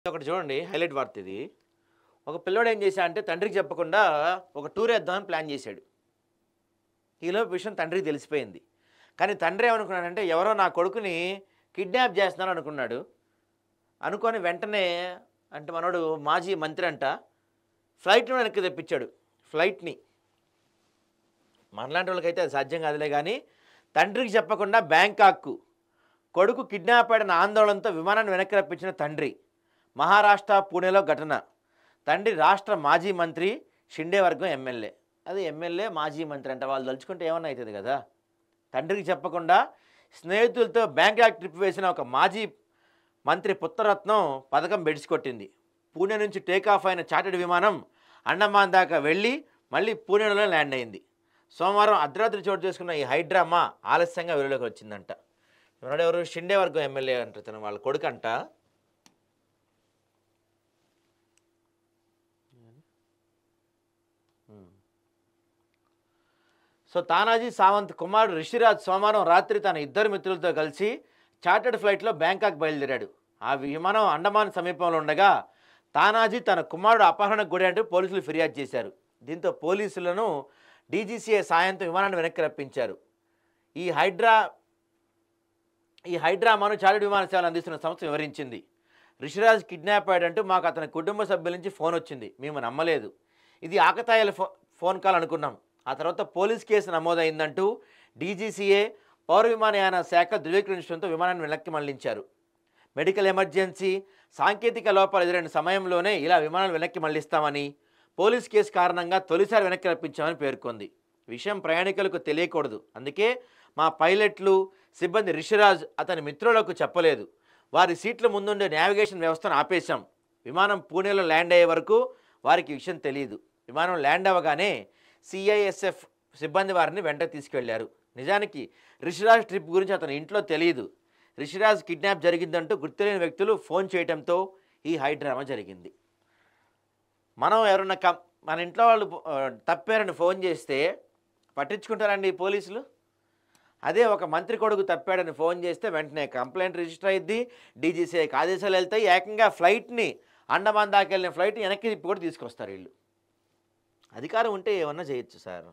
ఒకటి చూడండి హైలైట్ వార్త ఇది. ఒక పిల్లోడు ఏం చేశా అంటే తండ్రికి చెప్పకుండా ఒక టూర్ వేద్దామని ప్లాన్ చేశాడు. ఈలోపు విషయం తండ్రికి తెలిసిపోయింది. కానీ తండ్రి ఏమనుకున్నాడంటే ఎవరో నా కొడుకుని కిడ్నాప్ చేస్తున్నారు అనుకున్నాడు. అనుకొని వెంటనే అంటే మనోడు మాజీ మంత్రి అంట ఫ్లైట్ను వెనక్కి తెప్పించాడు. ఫ్లైట్ని మనలాంటి వాళ్ళకైతే అది సాధ్యం కాదులే, కానీ తండ్రికి చెప్పకుండా బ్యాంకాక్కు కొడుకు కిడ్నాప్ అయిన ఆందోళనతో విమానాన్ని వెనక్కి రప్పించిన తండ్రి. మహారాష్ట్ర పూణేలో ఘటన. తండ్రి రాష్ట్ర మాజీ మంత్రి, షిండే వర్గం ఎమ్మెల్యే. అది ఎమ్మెల్యే మాజీ మంత్రి అంటే వాళ్ళు తలుచుకుంటే ఏమన్నా అవుతుంది కదా. తండ్రికి చెప్పకుండా స్నేహితులతో బ్యాంకాక్ ట్రిప్ వేసిన ఒక మాజీ మంత్రి పుత్రరత్నం పథకం బెడిసికొట్టింది. పూణే నుంచి టేకాఫ్ అయిన చార్టెడ్ విమానం అండమాన్ దాకా వెళ్ళి మళ్ళీ పూణేలో ల్యాండ్ అయింది. సోమవారం అర్ధరాత్రి చోటు చేసుకున్న ఈ హైడ్రామా ఆలస్యంగా వెలుగులోకి వచ్చిందంట. ఎవరు షిండే వర్గం ఎమ్మెల్యే అంటారు, తను వాళ్ళ కొడుకంట. సో తానాజీ సావంత్ కుమారుడు రిషిరాజ్ సోమవారం రాత్రి తన ఇద్దరు మిత్రులతో కలిసి చార్టర్డ్ ఫ్లైట్లో బ్యాంకాక్ బయలుదేరాడు. ఆ విమానం అండమాన్ సమీపంలో ఉండగా తానాజీ తన కుమారుడు అపహరణకు గురైనట్టు పోలీసులు ఫిర్యాదు చేశారు. దీంతో పోలీసులను డీజీసీఏ సాయంతో విమానాన్ని వెనక్కి రప్పించారు. ఈ హైడ్రామాను చార్టర్డ్ విమాన సేవలు అందిస్తున్న సంస్థ వివరించింది. రిషిరాజ్ కిడ్నాప్ అయ్యాడంటూ మాకు అతని కుటుంబ సభ్యుల నుంచి ఫోన్ వచ్చింది. మేము నమ్మలేదు. ఇది ఆకతాయిల ఫోన్ కాల్ అనుకున్నాం. ఆ తర్వాత పోలీస్ కేసు నమోదైందంటూ డీజీసీఏ పౌర విమానయాన శాఖ ధృవీకరించడంతో విమానాన్ని వెనక్కి మళ్లించారు. మెడికల్ ఎమర్జెన్సీ, సాంకేతిక లోపాలు ఎదురైన సమయంలోనే ఇలా విమానాలు వెనక్కి మళ్లిస్తామని, పోలీస్ కేసు కారణంగా తొలిసారి వెనక్కి రప్పించామని పేర్కొంది. విషయం ప్రయాణికులకు తెలియకూడదు, అందుకే మా పైలట్లు సిబ్బంది రిషిరాజ్ అతని మిత్రులకు చెప్పలేదు. వారి సీట్ల ముందుండే నావిగేషన్ వ్యవస్థను ఆపేశాం. విమానం పూణేలో ల్యాండ్ అయ్యే వరకు వారికి విషయం తెలియదు. విమానం ల్యాండ్ అవ్వగానే సిఐఎస్ఎఫ్ సిబ్బంది వారిని వెంట తీసుకెళ్లారు. నిజానికి రిషిరాజ్ ట్రిప్ గురించి అతని ఇంట్లో తెలియదు. రిషిరాజ్ కిడ్నాప్ జరిగిందంటూ గుర్తులేని వ్యక్తులు ఫోన్ చేయడంతో ఈ హైడ్రామా జరిగింది. మనం ఎవరన్నా మన ఇంట్లో వాళ్ళు తప్పారని ఫోన్ చేస్తే పట్టించుకుంటారండి పోలీసులు? అదే ఒక మంత్రి కొడుకు తప్పాడని ఫోన్ చేస్తే వెంటనే కంప్లైంట్ రిజిస్టర్ అయ్యిద్ది, డీజీసీఐకి ఆదేశాలు వెళ్తాయి. ఏకంగా ఫ్లైట్ని అండమాన్ దాకా వెళ్ళిన ఫ్లైట్ వెనక్కి తిప్పి కూడా తీసుకొస్తారు వీళ్ళు. అధికారం ఉంటే ఏమన్నా చేయొచ్చు సార్.